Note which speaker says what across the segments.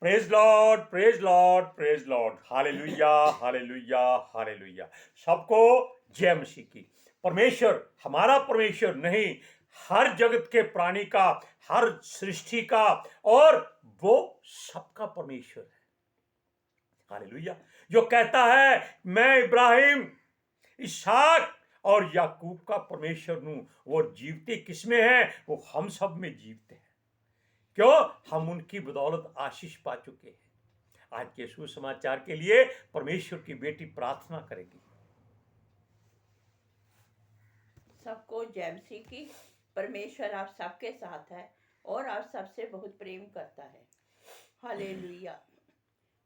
Speaker 1: Praise Lord, praise Lord, praise Lord. Hallelujah, hallelujah, hallelujah. सबको जय मसीह की। परमेश्वर हमारा परमेश्वर नहीं, हर जगत के प्राणी का, हर सृष्टि का, और वो सबका परमेश्वर है। हालेलुया। जो कहता है मैं इब्राहिम, इसहाक और याकूब का परमेश्वर हूं, वो जीवते किसमें है? वो हम सब में जीवते हैं। क्यों? हम उनकी बदौलत आशीष पा चुके हैं। आज के सुसमाचार के लिए परमेश्वर की बेटी प्रार्थना करेगी।
Speaker 2: सबको जय मसीह की। परमेश्वर आप सबके साथ है और आप सबसे बहुत प्रेम करता है। Hallelujah,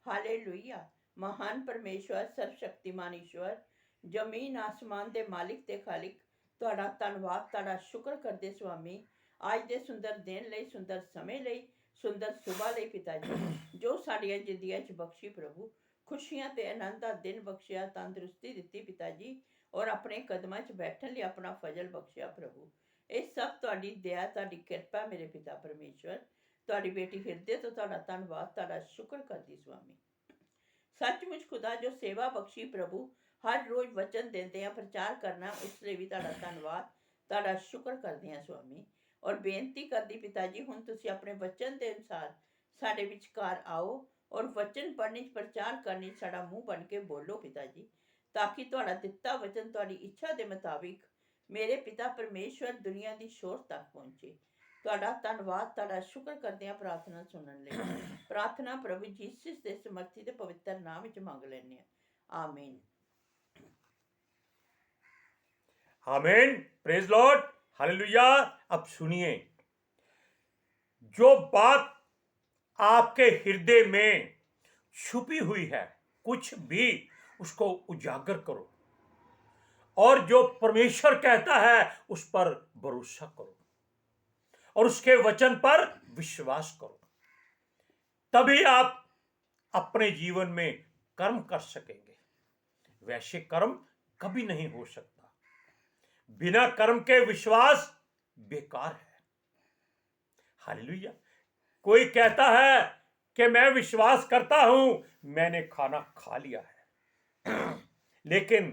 Speaker 2: hallelujah. महान परमेश्वर, सर्वशक्तिमान ईश्वर, जमीन आसमान दे मालिक ते खालिक, ਤੁਹਾਡਾ ਧੰਨਵਾਦ, ਤੁਹਾਡਾ ਸ਼ੁਕਰ ਕਰਦੇ ਸੁਆਮੀ, ਅੱਜ ਦੇ ਸੁੰਦਰ ਦਿਨ ਲਈ, ਸੁੰਦਰ ਸਮੇਂ ਲਈ, ਸੁੰਦਰ ਸੁਬਾਹ ਲਈ ਪਿਤਾ ਜੀ, ਜੋ ਸਾਡੀਆਂ ਜ਼ਿੰਦਗੀਆਂ 'ਚ ਬਖਸ਼ੀ ਪ੍ਰਭੂ, ਖੁਸ਼ੀਆਂ ਤੇ ਆਨੰਦ ਦਾ ਦਿਨ ਬਖਸ਼ਿਆ, ਤੰਦਰੁਸਤੀ ਦਿੱਤੀ ਪਿਤਾ ਜੀ, ਔਰ ਆਪਣੇ ਕਦਮਾਂ 'ਚ ਬੈਠਣ ਲਈ ਆਪਣਾ ਫਜ਼ਲ ਬਖਸ਼ਿਆ ਪ੍ਰਭੂ। ਇਹ ਸਭ ਤੁਹਾਡੀ ਦਇਆ, ਤੁਹਾਡੀ ਕਿਰਪਾ ਮੇਰੇ ਪਿਤਾ ਪਰਮੇਸ਼ਵਰ। ਤੁਹਾਡੀ ਬੇਟੀ ਹਿਰਦੇ ਤੋਂ ਤੁਹਾਡਾ ਧੰਨਵਾਦ, ਤੁਹਾਡਾ ਸ਼ੁਕਰ ਕਰਦੀ ਸੁਆਮੀ। ਸੱਚਮੁੱਚ ਖੁਦਾ ਜੋ ਸੇਵਾ ਬਖਸ਼ੀ ਪ੍ਰਭੂ, ਹਰ ਰੋਜ਼ ਵਚਨ ਦਿੰਦੇ ਆ, ਪ੍ਰਚਾਰ ਕਰਨਾ, ਉਸ ਲਈ ਵੀ ਤੁਹਾਡਾ ਧੰਨਵਾਦ, ਤੁਹਾਡਾ ਸ਼ੁਕਰ ਕਰਦੇ ਹਾਂ ਸੁਆਮੀ। ਔਰ ਬੇਨਤੀ ਕਰਦੀ ਪਿਤਾ ਜੀ, ਹੁਣ ਤੁਸੀਂ ਆਪਣੇ ਵਚਨ ਦੇ ਅਨੁਸਾਰ ਸਾਡੇ ਵਿਚਕਾਰ ਆਓ ਔਰ ਵਚਨ ਪੜ੍ਹਨੀ 'ਚ, ਪ੍ਰਚਾਰ ਕਰਨੀ 'ਚ ਸਾਡਾ ਮੂੰਹ ਬਣ ਕੇ ਬੋਲੋ ਪਿਤਾ ਜੀ, ਤਾਂ ਕਿ ਤੁਹਾਡਾ ਦਿੱਤਾ ਵਚਨ ਤੁਹਾਡੀ ਇੱਛਾ ਦੇ ਮੁਤਾਬਿਕ ਮੇਰੇ ਪਿਤਾ ਪਰਮੇਸ਼ਵਰ ਦੁਨੀਆ ਦੀ ਸ਼ੋਰ ਤੱਕ ਪਹੁੰਚੇ। ਤੁਹਾਡਾ ਧੰਨਵਾਦ, ਤੁਹਾਡਾ ਸ਼ੁਕਰ ਕਰਦੇ ਹਾਂ ਪ੍ਰਾਰਥਨਾ ਸੁਣਨ ਲਈ। ਪ੍ਰਾਰਥਨਾ ਪ੍ਰਭੂ ਯੀਸ਼ੂ ਦੇ ਸਮਰਥੀ ਤੇ ਪਵਿੱਤਰ ਨਾਮ ਵਿੱਚ ਮੰਗ ਲੈਂਦੇ ਹਾਂ, ਆਮੀਨ।
Speaker 1: आमीन। Praise Lord, hallelujah. अब सुनिए, जो बात आपके हृदय में छुपी हुई है, कुछ भी उसको उजागर करो, और जो परमेश्वर कहता है उस पर भरोसा करो और उसके वचन पर विश्वास करो। तभी आप अपने जीवन में कर्म कर सकेंगे। वैसे कर्म कभी नहीं हो सकता। बिना कर्म के विश्वास बेकार है। हालेलुया। कोई कहता है कि मैं विश्वास करता हूं, मैंने खाना खा लिया है, लेकिन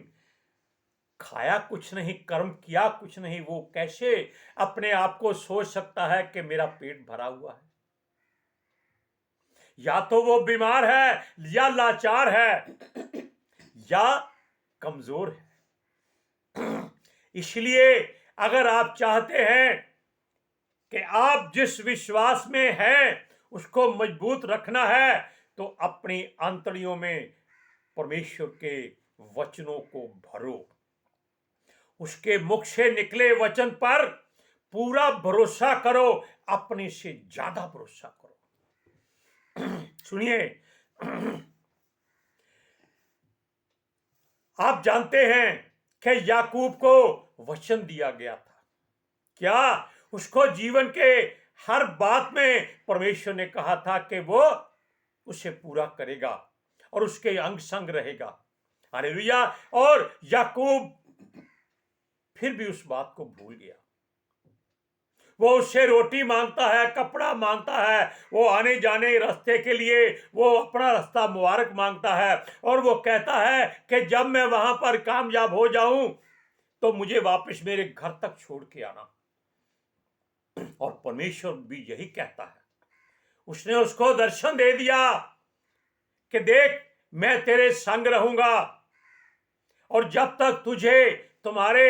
Speaker 1: खाया कुछ नहीं, कर्म किया कुछ नहीं, वो कैसे अपने आप को सोच सकता है कि मेरा पेट भरा हुआ है? या तो वो बीमार है, या लाचार है, या कमजोर है। इसलिए अगर आप चाहते हैं कि आप जिस विश्वास में हैं उसको मजबूत रखना है, तो अपनी आंतड़ियों में परमेश्वर के वचनों को भरो। उसके मुख से निकले वचन पर पूरा भरोसा करो, अपने से ज्यादा भरोसा करो। सुनिए, आप जानते हैं कि याकूब को वचन दिया गया था। क्या उसको जीवन के हर बात में परमेश्वर ने कहा था कि वो उसे पूरा करेगा और उसके अंग संग रहेगा। हालेलुया। और याकूब फिर भी उस बात को भूल गया। वो उससे रोटी मांगता है, कपड़ा मांगता है, वो आने जाने रास्ते के लिए वो अपना रास्ता मुबारक मांगता है, और वो कहता है कि जब मैं वहां पर कामयाब हो जाऊं तो मुझे वापस मेरे घर तक छोड़ के आना। और परमेश्वर भी यही कहता है। उसने उसको दर्शन दे दिया कि देख, मैं तेरे संग रहूंगा, और जब तक तुझे तुम्हारे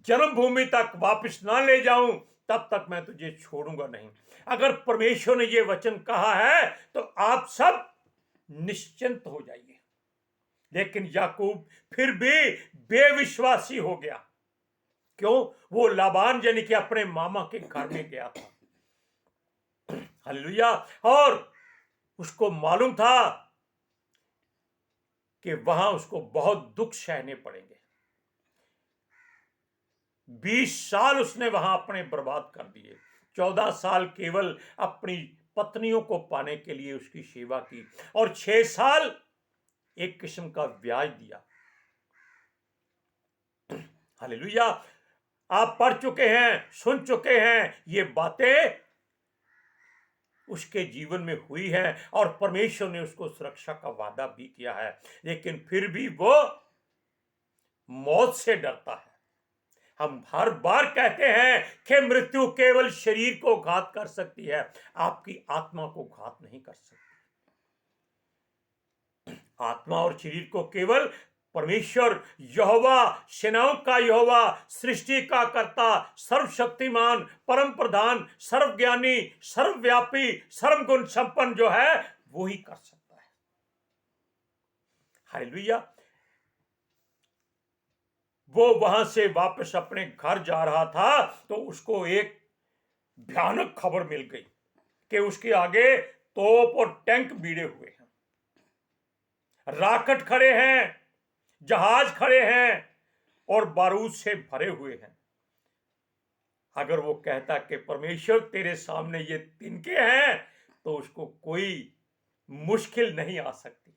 Speaker 1: जन्मभूमि तक वापस ना ले जाऊं तब तक मैं तुझे छोड़ूंगा नहीं। अगर परमेश्वर ने ये वचन कहा है तो आप सब निश्चिंत हो जाइए। लेकिन याकूब फिर भी बेविश्वासी हो गया। क्यों? वो लाबान यानी कि अपने मामा के घर में गया था। हालेलुया। और उसको मालूम था कि वहां उसको बहुत दुख सहने पड़ेंगे। 20 साल उसने वहां अपने बर्बाद कर दिए। 14 साल केवल अपनी पत्नियों को पाने के लिए उसकी सेवा की, और 6 साल एक किस्म का ब्याज दिया। हालेलुया। आप पढ़ चुके हैं, सुन चुके हैं ये बातें उसके जीवन में हुई है और परमेश्वर ने उसको सुरक्षा का वादा भी किया है, लेकिन फिर भी वो मौत से डरता है। हम हर बार कहते हैं कि मृत्यु केवल शरीर को घात कर सकती है, आपकी आत्मा को घात नहीं कर सकती। आत्मा और शरीर को केवल परमेश्वर यहोवा, सेनाओं का यहोवा, सृष्टि का कर्ता, सर्वशक्तिमान, परम प्रधान, सर्वज्ञानी, सर्वव्यापी, सर्वगुण संपन्न जो है वो ही कर सकता है। हालेलुया। वो वहां से वापस अपने घर जा रहा था तो उसको एक भयानक खबर मिल गई कि उसके आगे तोप और टैंक भिड़े हुए हैं, रॉकेट खड़े हैं, जहाज खड़े हैं और बारूद से भरे हुए हैं। अगर वो कहता कि परमेश्वर तेरे सामने ये तिनके हैं तो उसको कोई मुश्किल नहीं आ सकती,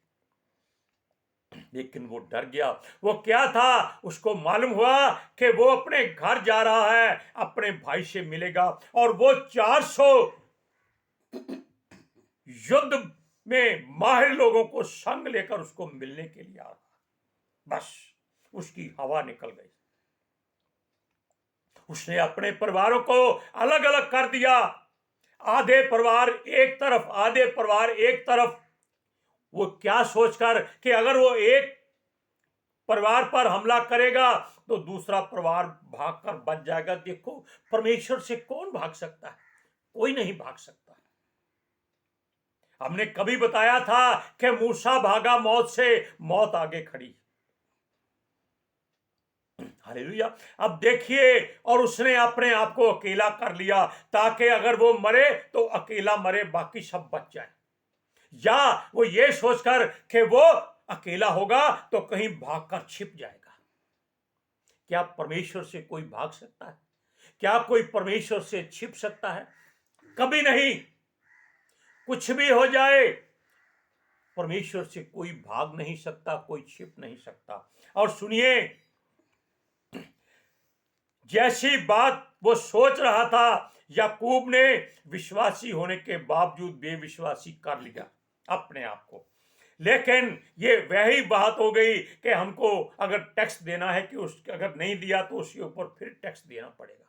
Speaker 1: लेकिन वो डर गया। वो क्या था, उसको मालूम हुआ कि वो अपने घर जा रहा है, अपने भाई से मिलेगा और वो 400 युद्ध में माहिर लोगों को संग लेकर उसको मिलने के लिए आ रहा। बस उसकी हवा निकल गई। उसने अपने परिवारों को अलग अलग कर दिया, आधे परिवार एक तरफ, आधे परिवार एक तरफ। वो क्या सोचकर कि अगर वो एक परिवार पर हमला करेगा तो दूसरा परिवार भागकर बच जाएगा। देखो, परमेश्वर से कौन भाग सकता है? कोई नहीं भाग सकता। हमने कभी बताया था कि मूसा भागा मौत से, मौत आगे खड़ी। हालेलुया। अब देखिए, और उसने अपने आप को अकेला कर लिया ताकि अगर वो मरे तो अकेला मरे, बाकी सब बच जाए। या वो ये सोचकर कि वो अकेला होगा तो कहीं भागकर छिप जाएगा। क्या परमेश्वर से कोई भाग सकता है? क्या कोई परमेश्वर से छिप सकता है? कभी नहीं। कुछ भी हो जाए, परमेश्वर से कोई भाग नहीं सकता, कोई छिप नहीं सकता। और सुनिए, जैसी बात वो सोच रहा था, याकूब ने विश्वासी होने के बावजूद बेविश्वासी कर लिया अपने आप को। लेकिन ये वही बात हो गई कि हमको अगर टैक्स देना है कि उस अगर नहीं दिया तो उसके ऊपर फिर टैक्स देना पड़ेगा।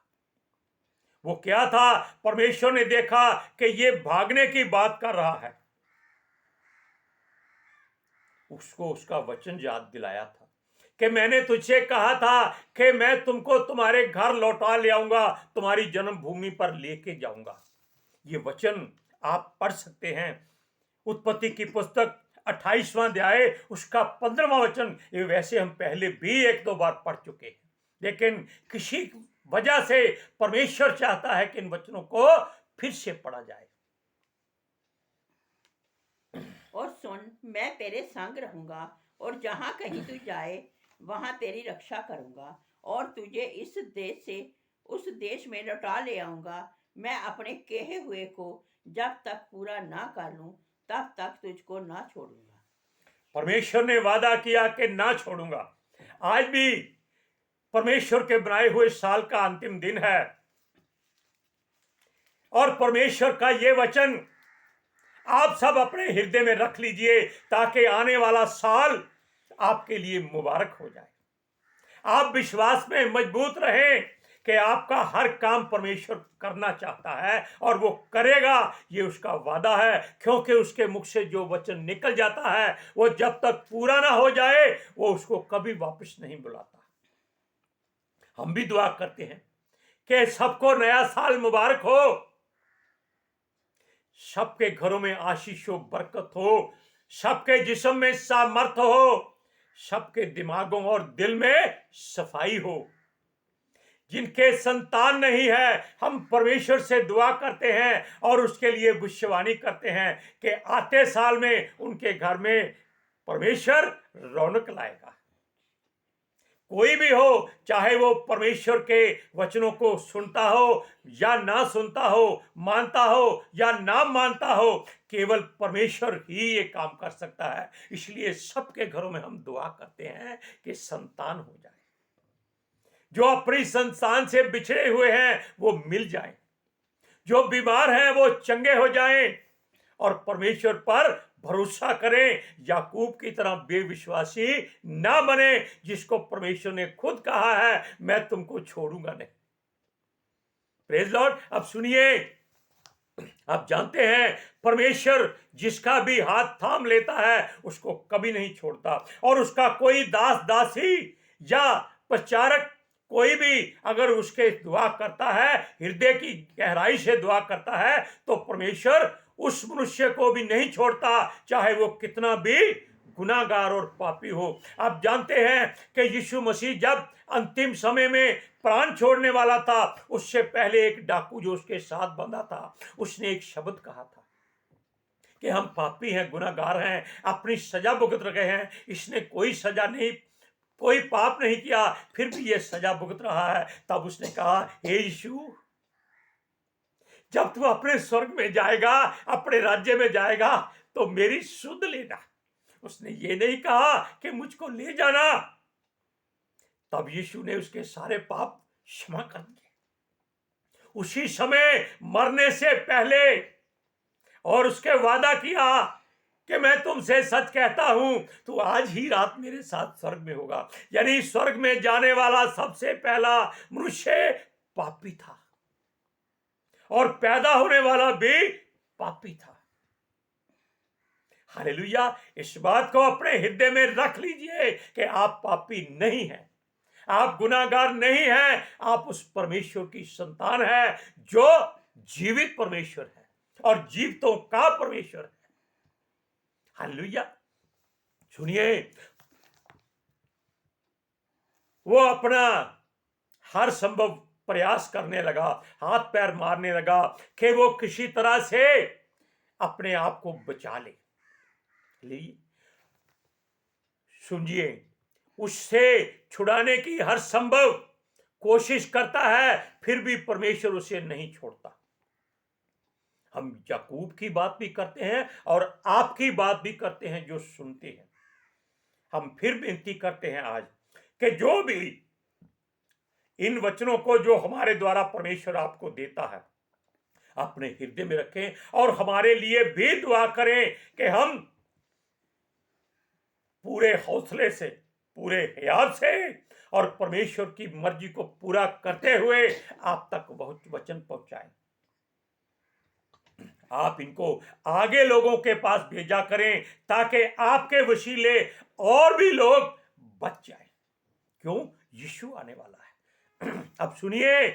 Speaker 1: वो क्या था, परमेश्वर ने देखा कि ये भागने की बात कर रहा है, उसको उसका वचन याद दिलाया था कि मैंने तुझसे कहा था कि मैं तुमको तुम्हारे घर लौटा ले आऊंगा, तुम्हारी जन्मभूमि पर लेके जाऊंगा। ये वचन आप पढ़ सकते हैं, उत्पत्ति की पुस्तक 28वां अध्याय उसका 15वां वचन। ये वैसे हम पहले भी एक दो बार पढ़ चुके हैं, लेकिन किसी वजह से परमेश्वर चाहता है कि इन वचनों को फिर से पढ़ा जाए।
Speaker 2: और सुन, मैं तेरे संग रहूंगा और जहां कहीं तू जाए वहां तेरी रक्षा करूंगा और तुझे इस देश से उस देश में लौटा ले आऊंगा। मैं अपने कहे हुए को जब तक पूरा ना कर लूं तब तक तुझको ना छोड़ूंगा।
Speaker 1: परमेश्वर ने वादा किया कि ना छोड़ूंगा। आज भी परमेश्वर के बनाए हुए साल का अंतिम दिन है और परमेश्वर का यह वचन आप सब अपने हृदय में रख लीजिए ताकि आने वाला साल आपके लिए मुबारक हो जाए। आप विश्वास में मजबूत रहें कि आपका हर काम परमेश्वर करना चाहता है और वो करेगा, ये उसका वादा है। क्योंकि उसके मुख से जो वचन निकल जाता है वो जब तक पूरा ना हो जाए वो उसको कभी वापस नहीं बुलाता। हम भी दुआ करते हैं कि सबको नया साल मुबारक हो, सबके घरों में आशीष हो, बरकत हो, सबके जिस्म में सामर्थ हो, सबके दिमागों और दिल में सफाई हो। जिनके संतान नहीं है, हम परमेश्वर से दुआ करते हैं और उसके लिए भविष्यवाणी करते हैं कि आते साल में उनके घर में परमेश्वर रौनक लाएगा। कोई भी हो, चाहे वो परमेश्वर के वचनों को सुनता हो या ना सुनता हो, मानता हो या ना मानता हो, केवल परमेश्वर ही ये काम कर सकता है। इसलिए सबके घरों में हम दुआ करते हैं कि संतान हो जाए, जो अपनी संतान से बिछड़े हुए हैं वो मिल जाए, जो बीमार हैं वो चंगे हो जाएं और परमेश्वर पर भरोसा करें। याकूब की तरह बेविश्वासी ना बने, जिसको परमेश्वर ने खुद कहा है मैं तुमको छोड़ूंगा नहीं। Praise Lord. अब सुनिए, आप जानते हैं परमेश्वर जिसका भी हाथ थाम लेता है उसको कभी नहीं छोड़ता, और उसका कोई दास दासी या प्रचारक कोई भी अगर उसके दुआ करता है, हृदय की गहराई से दुआ करता है, तो परमेश्वर उस मनुष्य को भी नहीं छोड़ता, चाहे वो कितना भी गुनाहगार और पापी हो। आप जानते हैं कि यीशु मसीह जब अंतिम समय में प्राण छोड़ने वाला था, उससे पहले एक डाकू जो उसके साथ बंधा था, उसने एक शब्द कहा था कि हम पापी हैं, गुनाहगार हैं, अपनी सजा भुगत रहे हैं। इसने कोई सजा नहीं, कोई पाप नहीं किया, फिर भी ये सजा भुगत रहा है। तब उसने कहा, हे यीशु, जब तू अपने स्वर्ग में जाएगा, अपने राज्य में जाएगा, तो मेरी सुध लेना। उसने ये नहीं कहा कि मुझको ले जाना। तब यीशु ने उसके सारे पाप क्षमा कर दिए उसी समय मरने से पहले, और उसके वादा किया कि मैं तुमसे सच कहता हूं, तू आज ही रात मेरे साथ स्वर्ग में होगा। यानी स्वर्ग में जाने वाला सबसे पहला मनुष्य पापी था, और पैदा होने वाला भी पापी था। हालेलुया। इस बात को अपने हृदय में रख लीजिए कि आप पापी नहीं हैं, आप गुनाहगार नहीं हैं, आप उस परमेश्वर की संतान हैं जो जीवित परमेश्वर है और जीवितों का परमेश्वर है। हालेलुया। सुनिए, वो अपना हर संभव प्रयास करने लगा, हाथ पैर मारने लगा कि वो किसी तरह से अपने आप को बचा ले। सुनिए, उससे छुड़ाने की हर संभव कोशिश करता है, फिर भी परमेश्वर उसे नहीं छोड़ता। हम याकूब की बात भी करते हैं और आपकी बात भी करते हैं जो सुनते हैं। हम फिर विनती करते हैं आज कि जो भी इन वचनों को जो हमारे द्वारा परमेश्वर आपको देता है, अपने हृदय में रखें और हमारे लिए भी दुआ करें कि हम पूरे हौसले से, पूरे हियाव से और परमेश्वर की मर्जी को पूरा करते हुए आप तक बहुत वचन पहुंचाएं। आप इनको आगे लोगों के पास भेजा करें ताकि आपके वसीले और भी लोग बच जाएं। क्यों? यीशु आने वाला है। अब सुनिए,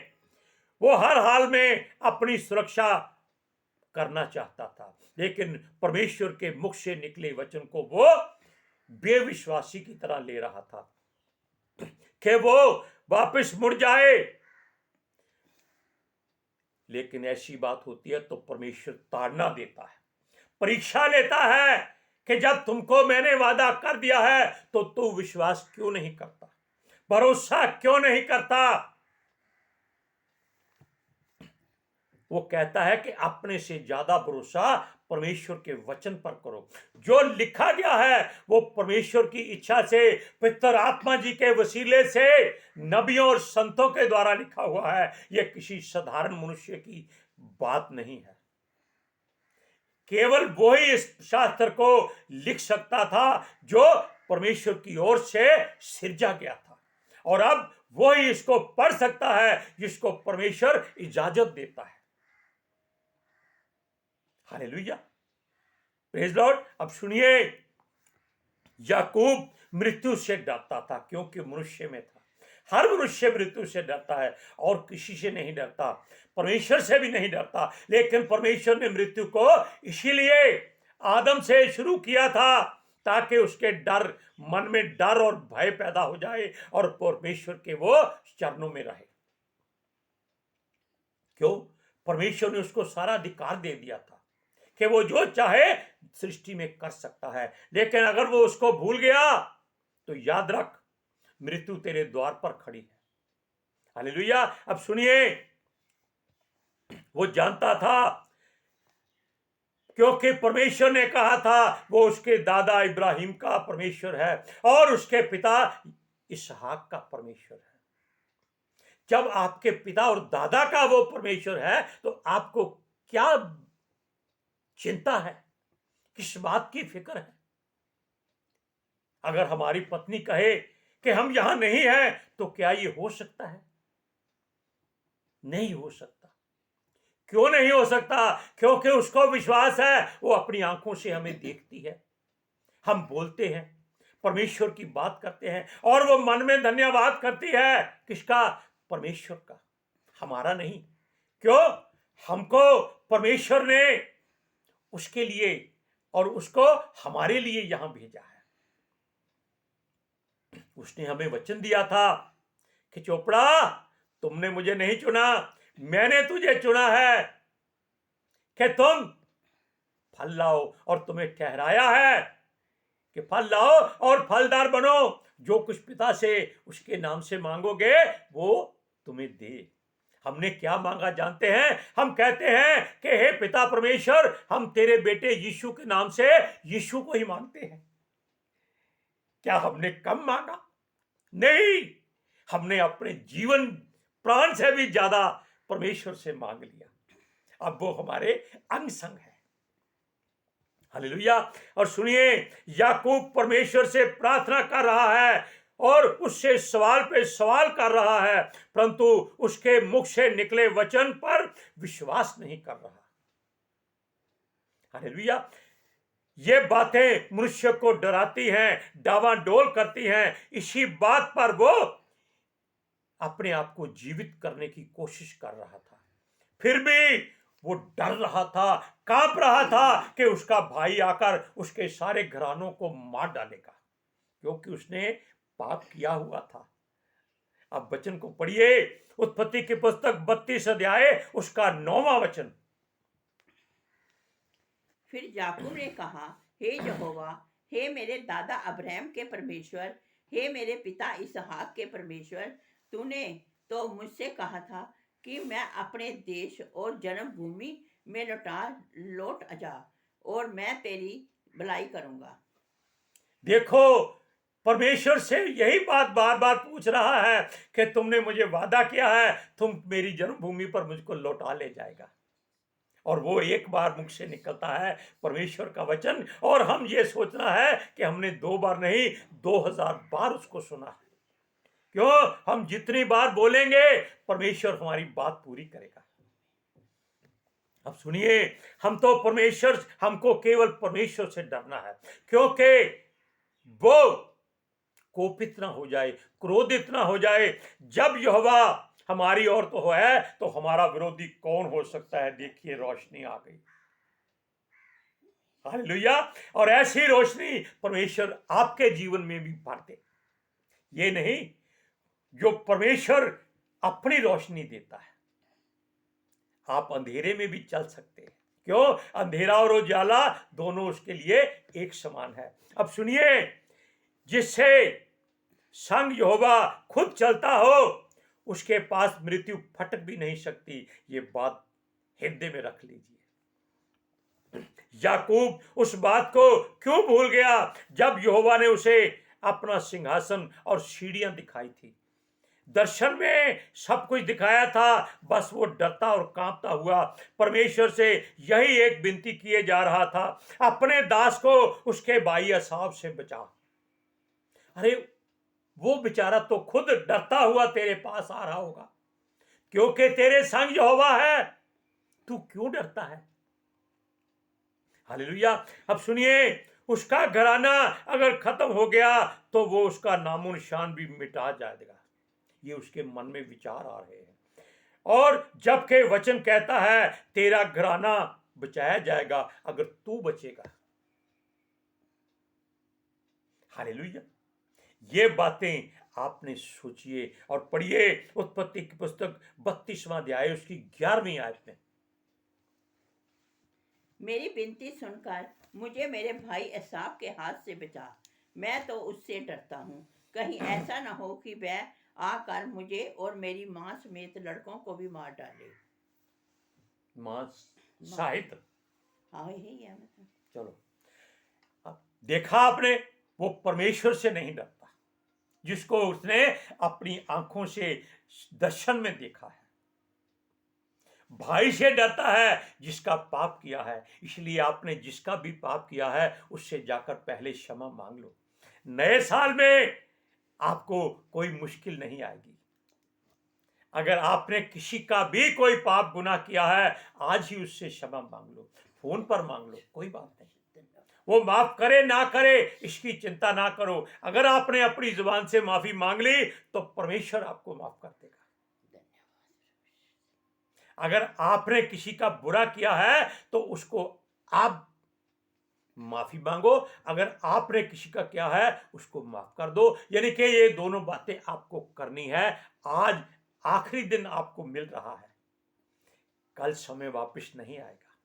Speaker 1: वो हर हाल में अपनी सुरक्षा करना चाहता था, लेकिन परमेश्वर के मुख से निकले वचन को वो बेविश्वासी की तरह ले रहा था कि वो वापस मुड़ जाए। लेकिन ऐसी बात होती है तो परमेश्वर ताड़ना देता है, परीक्षा लेता है कि जब तुमको मैंने वादा कर दिया है तो तू विश्वास क्यों नहीं करता, भरोसा क्यों नहीं करता। वो कहता है कि अपने से ज्यादा भरोसा परमेश्वर के वचन पर करो। जो लिखा गया है वो परमेश्वर की इच्छा से, पितर आत्मा जी के वसीले से, नबियों और संतों के द्वारा लिखा हुआ है। यह किसी साधारण मनुष्य की बात नहीं है। केवल वही इस शास्त्र को लिख सकता था जो परमेश्वर की ओर से सिरजा गया था, और अब वही इसको पढ़ सकता है जिसको परमेश्वर इजाजत देता है। Hallelujah, praise Lord. अब सुनिए, याकूब मृत्यु से डरता था क्योंकि मनुष्य में था। हर मनुष्य मृत्यु से डरता है और किसी से नहीं डरता, परमेश्वर से भी नहीं डरता। लेकिन परमेश्वर ने मृत्यु को इसीलिए आदम से शुरू किया था ताकि उसके डर, मन में डर और भय पैदा हो जाए और परमेश्वर के वो चरणों में रहे। क्यों? परमेश्वर ने उसको सारा अधिकार दे दिया था कि वो जो चाहे सृष्टि में कर सकता है। लेकिन अगर वो उसको भूल गया तो याद रख, मृत्यु तेरे द्वार पर खड़ी है। हालेलुया। अब सुनिए, वो जानता था क्योंकि परमेश्वर ने कहा था वो उसके दादा इब्राहिम का परमेश्वर है और उसके पिता इसहाक का परमेश्वर है। जब आपके पिता और दादा का वो परमेश्वर है तो आपको क्या चिंता है, किस बात की फिक्र है? अगर हमारी पत्नी कहे कि हम यहां नहीं हैं, तो क्या ये हो सकता है? नहीं हो सकता। क्यों नहीं हो सकता? क्योंकि उसको विश्वास है, वो अपनी आंखों से हमें देखती है। हम बोलते हैं, परमेश्वर की बात करते हैं, और वो मन में धन्यवाद करती है। किसका? परमेश्वर का, हमारा नहीं। क्यों? हमको परमेश्वर ने उसके लिए और उसको हमारे लिए यहां भेजा है। उसने हमें वचन दिया था कि चोपड़ा, तुमने मुझे नहीं चुना, मैंने तुझे चुना है कि तुम फल लाओ, और तुम्हें ठहराया है कि फल लाओ और फलदार बनो। जो कुछ पिता से उसके नाम से मांगोगे वो तुम्हें दे। हमने क्या मांगा जानते हैं? हम कहते हैं कि हे पिता परमेश्वर, हम तेरे बेटे यीशु के नाम से यीशु को ही मांगते हैं। क्या हमने कम मांगा? नहीं, हमने अपने जीवन प्राण से भी ज्यादा परमेश्वर से मांग लिया। अब वो हमारे अंग संग है। हालेलुया। और सुनिए, याकूब परमेश्वर से प्रार्थना कर रहा है और उससे सवाल पे सवाल कर रहा है, परंतु उसके मुख से निकले वचन पर विश्वास नहीं कर रहा। हालेलुया। ये बातें मनुष्य को डराती हैं, डावाडोल करती हैं। इसी बात पर वो अपने आप को जीवित करने की कोशिश कर रहा था। फिर भी वो डर रहा था, कांप रहा था कि उसका भाई आकर उसके सारे घरानों को मार डालेगा, क्योंकि उसने पाप किया हुआ था। अब वचन को पढ़िए, उत्पत्ति की पुस्तक 32 अध्याय उसका 9वां वचन।
Speaker 2: फिर याकूब ने कहा, हे यहोवा, हे मेरे दादा अब्राहम के परमेश्वर, हे मेरे पिता इसहाक के परमेश्वर, तूने तो मुझसे कहा था कि मैं अपने देश और जन्मभूमि में लौट जा, और मैं तेरी भलाई करूंगा।
Speaker 1: देखो, परमेश्वर से यही बात बार बार पूछ रहा है कि तुमने मुझे वादा किया है, तुम मेरी जन्मभूमि पर मुझको लौटा ले जाएगा। और वो एक बार मुख से निकलता है परमेश्वर का वचन, और हम ये सोचना है कि हमने 2 बार नहीं 2000 बार उसको सुना है। क्यों? हम जितनी बार बोलेंगे परमेश्वर हमारी बात पूरी करेगा। अब सुनिए, हमको केवल परमेश्वर से डरना है, क्योंकि वो कोपित ना हो जाए, क्रोधित ना हो जाए। जब यहोवा हमारी ओर तो है, तो हमारा विरोधी कौन हो सकता है? देखिए, रोशनी आ गई। हालेलुया। और ऐसी रोशनी परमेश्वर आपके जीवन में भी भर दे। ये नहीं, जो परमेश्वर अपनी रोशनी देता है, आप अंधेरे में भी चल सकते हैं। क्यों? अंधेरा और उजाला दोनों उसके लिए एक समान है। अब सुनिए, जिससे संग यहोवा खुद चलता हो, उसके पास मृत्यु फटक भी नहीं सकती। ये बात हृदय में रख लीजिए। याकूब उस बात को क्यों भूल गया जब यहोवा ने उसे अपना सिंहासन और सीढ़ियां दिखाई थी? दर्शन में सब कुछ दिखाया था, बस वो डरता और कांपता हुआ परमेश्वर से यही एक विनती किए जा रहा था, अपने दास को उसके भाई एसाव से बचा। अरे, वो बेचारा तो खुद डरता हुआ तेरे पास आ रहा होगा, क्योंकि तेरे संग यहोवा है। तू क्यों डरता है? हालेलुया। अब सुनिए, उसका घराना अगर खत्म हो गया तो वो उसका नामो निशान भी मिटा जाएगा। ये उसके मन में विचार आ रहे हैं। और जबकि वचन कहता है तेरा घराना बचाया जाएगा अगर तू बचेगा। हालेलुया। ये बातें आपने सोचिए और पढ़िए, उत्पत्ति की पुस्तक 32वां अध्याय उसकी 11वीं आयत में।
Speaker 2: मेरी विनती सुनकर मुझे मेरे भाई एसाव के हाथ से बचा, मैं तो उससे डरता हूँ, कहीं ऐसा न हो कि वह आकर मुझे और मेरी माँ समेत लड़कों को भी मार डाले।
Speaker 1: मां साहित्य।
Speaker 2: हाँ, यही है मतलब।
Speaker 1: चलो, अब देखा आपने, वो परमेश्वर से नहीं डरता, जिसको उसने अपनी आंखों से दर्शन में देखा है। भाई से डरता है जिसका पाप किया है, इसलिए आपने जिसका भी पाप किया है उससे जाकर पहले क्षमा मांग लो। नए साल में आपको कोई मुश्किल नहीं आएगी। अगर आपने किसी का भी कोई पाप गुनाह किया है, आज ही उससे क्षमा मांग लो, फोन पर मांग लो, कोई बात नहीं। वो माफ करे ना करे इसकी चिंता ना करो। अगर आपने अपनी जुबान से माफी मांग ली तो परमेश्वर आपको माफ कर देगा। अगर आपने किसी का बुरा किया है तो उसको आप माफी मांगो, अगर आपने किसी का किया है उसको माफ कर दो। यानी कि ये दोनों बातें आपको करनी है। आज आखिरी दिन आपको मिल रहा है, कल समय वापस नहीं आएगा।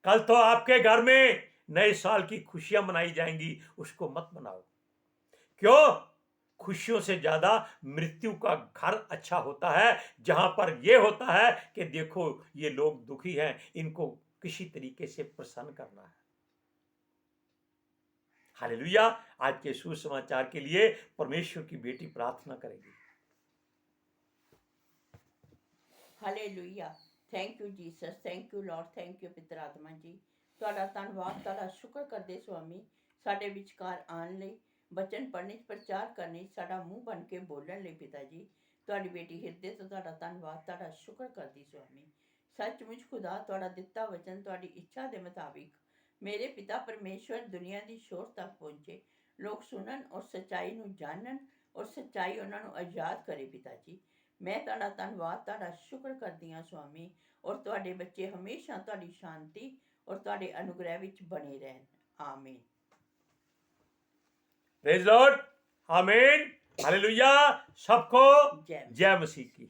Speaker 1: कल तो आपके घर में नए साल की खुशियां मनाई जाएंगी, उसको मत मनाओ। क्यों? खुशियों से ज्यादा मृत्यु का घर अच्छा होता है, जहां पर यह होता है कि देखो ये लोग दुखी हैं, इनको किसी तरीके से प्रसन्न करना है। हालेलुया। आज के सुसमाचार के लिए परमेश्वर की बेटी प्रार्थना करेगी।
Speaker 2: Hallelujah. Thank you Jesus, thank you Lord, thank you ਪਿਤਰ ਆਤਮਾ ਜੀ। ਤੁਹਾਡਾ ਧੰਨਵਾਦ, ਤੁਹਾਡਾ ਸ਼ੁਕਰ ਕਰਦੇ ਸੁਆਮੀ, ਸਾਡੇ ਵਿਚਕਾਰ ਆਉਣ ਲਈ, ਬਚਨ ਪੜ੍ਹਨੇ 'ਚ ਪ੍ਰਚਾਰ ਕਰਨੇ 'ਚ ਸਾਡਾ ਮੂੰਹ ਬਣ ਕੇ ਬੋਲਣ ਲਈ ਪਿਤਾ ਜੀ। ਤੁਹਾਡੀ ਬੇਟੀ ਹਿਰਦੇ ਤੋਂ ਤੁਹਾਡਾ ਧੰਨਵਾਦ, ਤੁਹਾਡਾ ਸ਼ੁਕਰ ਕਰਦੀ ਸੁਆਮੀ। ਸੱਚਮੁੱਚ ਖੁਦਾ ਤੁਹਾਡਾ ਦਿੱਤਾ ਵਚਨ ਤੁਹਾਡੀ ਇੱਛਾ ਦੇ ਮੁਤਾਬਿਕ ਮੇਰੇ ਪਿਤਾ ਪਰਮੇਸ਼ਵਰ ਦੁਨੀਆ ਦੀ ਸ਼ੋਰ ਤੱਕ ਪਹੁੰਚੇ, ਲੋਕ ਸੁਣਨ ਔਰ ਸੱਚਾਈ ਨੂੰ ਜਾਣਨ ਔਰ ਸੱਚਾਈ ਉਹਨਾਂ ਨੂੰ ਆਜ਼ਾਦ ਕਰੇ ਪਿਤਾ ਜੀ। ਮੈਂ ਤੁਹਾਡਾ ਧੰਨਵਾਦ, ਤੁਹਾਡਾ ਸ਼ੁਕਰ ਕਰਦੀ ਹਾਂ ਸੁਆਮੀ। ਔਰ ਤੁਹਾਡੇ ਬੱਚੇ ਹਮੇਸ਼ਾ ਤੁਹਾਡੀ ਸ਼ਾਂਤੀ ਔਰ ਤੁਹਾਡੇ ਅਨੁਗ੍ਰਹਿ ਵਿੱਚ ਬਣੇ ਰਹਿਣ। ਆਮੀਨ।
Speaker 1: प्रेज लॉर्ड, आमीन, हालेलुया। सबको
Speaker 2: जय
Speaker 1: जय मसीह की।